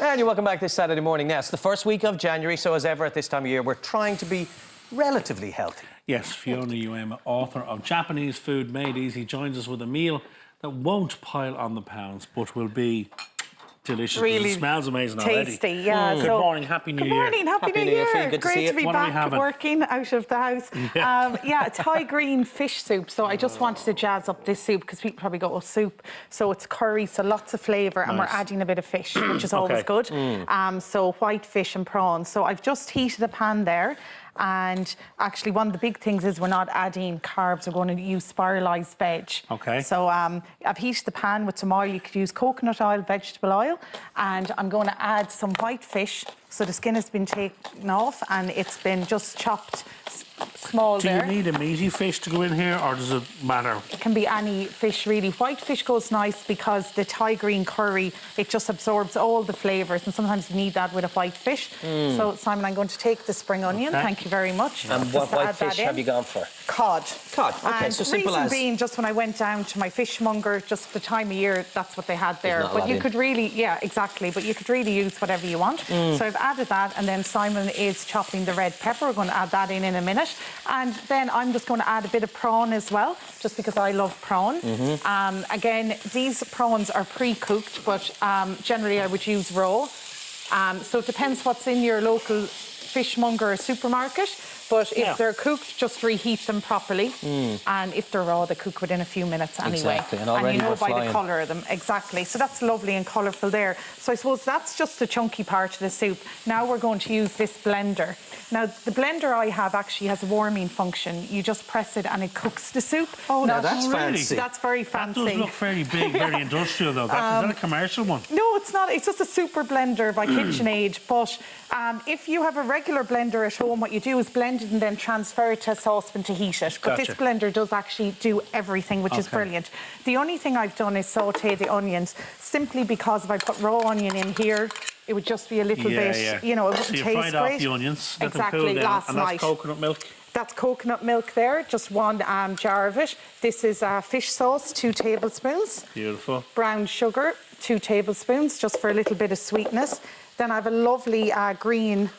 And you're welcome back this Saturday morning. Now, it's the first week of January, so as ever at this time of year, we're trying to be relatively healthy. Yes, Fiona Uyema, author of Japanese Food Made Easy, joins us with a meal that won't pile on the pounds, but will be delicious. Really it smells amazing already. tasty, yeah. Good morning, Happy New Year. Good morning, Happy New Year. Good to see Great you. to be What are we back having? working out of the house. Yeah, Thai green fish soup. So I just wanted to jazz up this soup because people probably go, oh, soup. So it's curry, so lots of flavour, and we're adding a bit of fish, which is always good. So white fish and prawns. So I've just heated a pan there. And actually, one of the big things is we're not adding carbs. We're going to use spiralised veg. Okay. So I've heated the pan with some oil. You could use coconut oil, vegetable oil. And I'm going to add some white fish. So the skin has been taken off and it's been just chopped small there. Do you need a meaty fish to go in here, or does it matter? It can be any fish, really. White fish goes nice because the Thai green curry, it just absorbs all the flavours, and sometimes you need that with a white fish. So, Simon, I'm going to take the spring onion. Okay. Thank you very much. And what white fish have you gone for? Cod. Cod, okay, and so simple reason as... being, just when I went down to my fishmonger, just the time of year, that's what they had there. not a But lot you in. could really, yeah, exactly. But you could really use whatever you want. So I've added that, and then Simon is chopping the red pepper. We're going to add that in a minute. And then I'm just going to add a bit of prawn as well, just because I love prawn. Again, these prawns are pre-cooked, but generally I would use raw. So it depends what's in your local fishmonger or supermarket. But if they're cooked, just reheat them properly. And if they're raw, they cook within a few minutes anyway. Exactly, and already you know we're by flying. the colour of them. Exactly. So that's lovely and colourful there. So I suppose that's just the chunky part of the soup. Now we're going to use this blender. Now, the blender I have actually has a warming function. You just press it and it cooks the soup. Oh, now Not- that's really? fancy. That's very fancy. That does look very big, very industrial, though. Is that a commercial one? No, it's not. It's just a super blender by KitchenAid. But if you have a regular blender at home, what you do is blend it and then transfer it to a saucepan to heat it. But Gotcha. this blender does actually do everything, which is brilliant. The only thing I've done is saute the onions, simply because if I put raw onion in here, it would just be a little bit, you know, it wouldn't so you taste fried great. off the onions, let them Exactly, cool down, last and night. that's coconut milk? That's coconut milk there, just one jar of it. This is fish sauce, 2 tablespoons. Beautiful. Brown sugar, 2 tablespoons, just for a little bit of sweetness. Then I have a lovely green...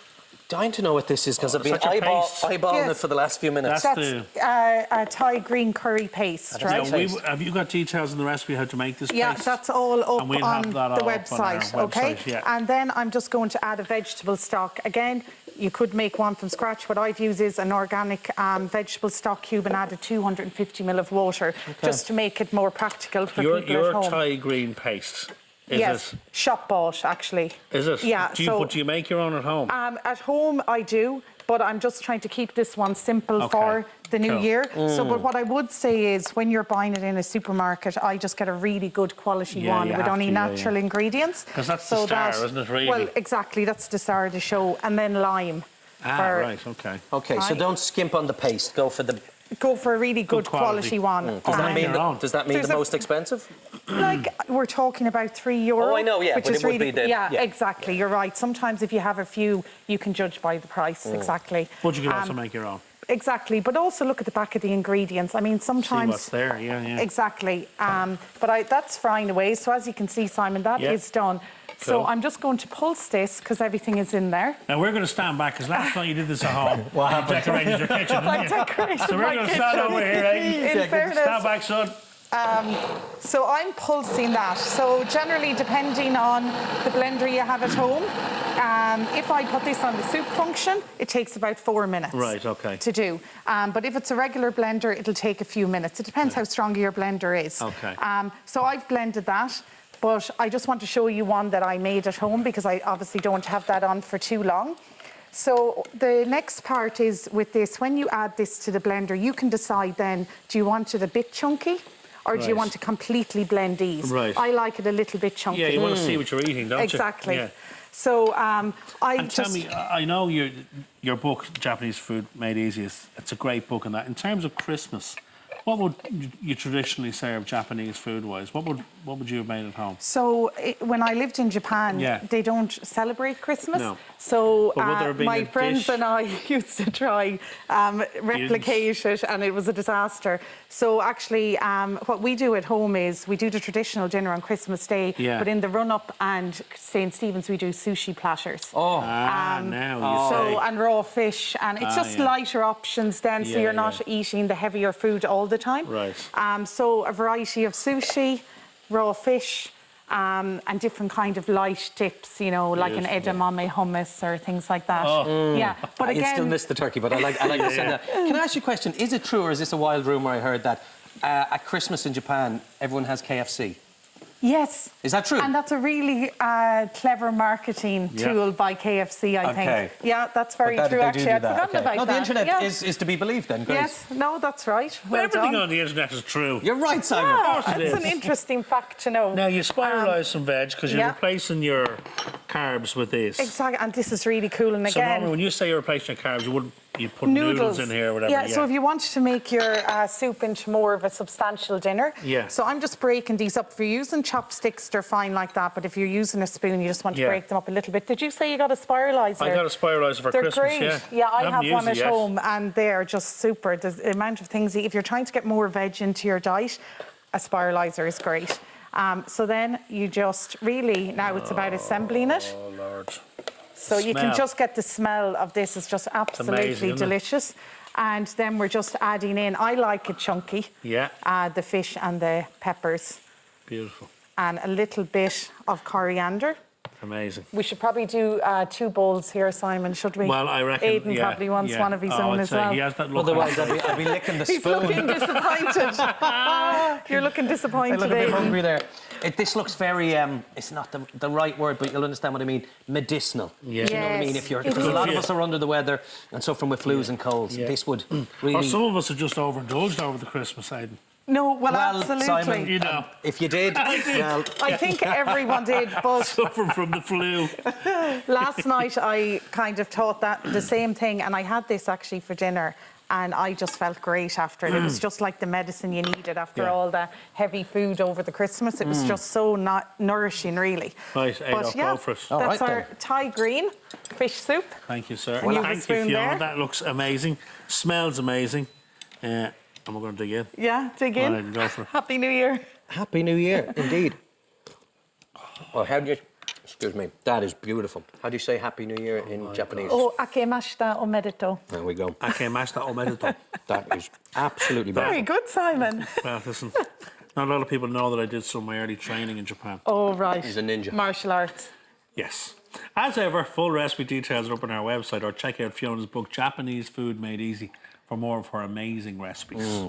Dying to know what this is, because I've been Such a paste. eyeballing it for the last few minutes. That's a Thai green curry paste, right? Taste. Have you got details in the recipe how to make this Yeah, paste? that's all up And we'll on have that the all up on our website, okay? website, yeah. And then I'm just going to add a vegetable stock. Again, you could make one from scratch. What I've used is an organic vegetable stock cube and added 250 ml of water, just to make it more practical for people at home. Your Thai green paste, is Yes, it? shop bought, actually. Is it? Yeah. But do you make your own at home? At home, I do, but I'm just trying to keep this one simple for the new year. So, but what I would say is, when you're buying it in a supermarket, I just get a really good quality one you with have only to, natural ingredients. Because that's the star, isn't it, really? Well, exactly, that's the star of the show. And then lime. Right, okay. Okay, so Right. don't skimp on the paste. Go for the... Go for a really good quality. quality one. Does that mean There's the a- most expensive? Like, we're talking about €3. Oh, I know, yeah, Which but is it would really, be the- yeah, yeah. exactly, you're right. Sometimes if you have a few, you can judge by the price, exactly. But you can also make your own. Exactly, but also look at the back of the ingredients. I mean, sometimes... See what's there, yeah. Exactly. But that's frying away. So as you can see, Simon, that is done. So Cool. I'm just going to pulse this because everything is in there. Now, we're going to stand back, because last time you did this at home, you decorated your kitchen, didn't I you? decorated So we're my going to stand kitchen. over here, eh? In fairness, Stand back, son. so I'm pulsing that. So generally, depending on the blender you have at home, if I put this on the soup function, it takes about 4 minutes Right, okay. to do. But if it's a regular blender, it'll take a few minutes. It depends how strong your blender is. Okay. So I've blended that, but I just want to show you one that I made at home because I obviously don't have that on for too long. So the next part is with this, when you add this to the blender, you can decide then, do you want it a bit chunky? Or do you Right. want to completely blend these? Right. I like it a little bit chunky. Yeah, you want to see what you're eating, don't you? Exactly. Yeah. So And tell me, I know your book, Japanese Food Made Easy, it's a great book and that. In terms of Christmas, What would you traditionally serve Japanese food-wise? What would you have made at home? So when I lived in Japan, Yeah. they don't celebrate Christmas. No. So But would there have been my a friends dish? and I used to try replicate it, and it was a disaster. So actually, what we do at home is we do the traditional dinner on Christmas Day, Yeah. but in the run-up and St. Stephen's we do sushi platters. Oh, Now you So say. and raw fish, and it's just yeah. lighter options then, so Yeah, you're not yeah. eating the heavier food all the time. Right. So a variety of sushi, raw fish, and different kind of light dips, you know, like an Beautiful. edamame hummus or things like that. Yeah, but I still again, miss the turkey, but I like to send that. Can I ask you a question? Is it true, or is this a wild rumour I heard that at Christmas in Japan everyone has KFC? yes. Is that true? And that's a really clever marketing Yeah. tool by KFC, I Okay. think. Yeah, that's very But that- true, they do actually. do I'd that, forgotten okay. about No, that. the internet Yeah. is to be believed then. Great. Yes, no, that's right. Well Everything done. on the internet is true. You're right, Simon. Yeah, course it it's is. an interesting fact to know. Now, you spiralise some veg because you're yeah. replacing your carbs with this. Exactly, and this is really cool. And So again, normally when you say you're replacing your carbs, you put noodles in here or whatever. Yeah, so if you wanted to make your soup into more of a substantial dinner, Yeah. so I'm just breaking these up. If you're using chopsticks, they're fine like that, but if you're using a spoon, you just want to Yeah. break them up a little bit. Did you say you got a spiraliser? I got a spiraliser for They're Christmas, great. yeah. I haven't have used one it at yet. home, and they're just super. The amount of things, if you're trying to get more veg into your diet, a spiraliser is great. So then you just really, now it's about assembling it. Oh, Lord. So you can Smell. just get the smell of this. It's just absolutely amazing, isn't it? delicious. And then we're just adding in, I like it chunky, Yeah, the fish and the peppers beautiful. and a little bit of coriander. Amazing. We should probably do 2 bowls here, Simon, should we? Well, I reckon, Aidan yeah, probably wants yeah. one of his Oh, own I'd as say well. He has that look. Otherwise, I'd be licking the He's spoon. looking disappointed. You're looking I disappointed, look a bit Aidan. hungry there. This looks very, it's not the right word, but you'll understand what I mean, medicinal. Yeah. Do you know what I mean? Yes, Because it a lot is. of us are under the weather and suffering with flus and colds. Yeah. This would Or really... some of us are just overindulged over the Christmas, Aidan. No, well, Well, absolutely. Simon, You know. if you did, well... I think everyone did, but Suffering from the flu. last night I kind of thought that the same thing, and I had this actually for dinner, and I just felt great after it. It was just like the medicine you needed after Yeah. all the heavy food over the Christmas. It was just so nourishing, really. Right, Aidan, go for it. All that's right, our then. Thai green fish soup. Thank you, sir. you have a Thank you, spoon Fiona. there? That looks amazing. Smells amazing. And we're going to dig in. Yeah, dig Go on, in. Aidan, go for it. Happy New Year. Happy New Year, indeed. Well, how do you... Excuse me. That is beautiful. How do you say Happy New Year in Japanese? Oh, akemashita omedetou. There we go. Ake mashita omedetou. That is absolutely Very beautiful. good, Simon. Well, listen, not a lot of people know that I did some of my early training in Japan. Oh, right. He's a ninja. Martial arts. Yes. As ever, full recipe details are up on our website, or check out Fiona's book, Japanese Food Made Easy, for more of her amazing recipes.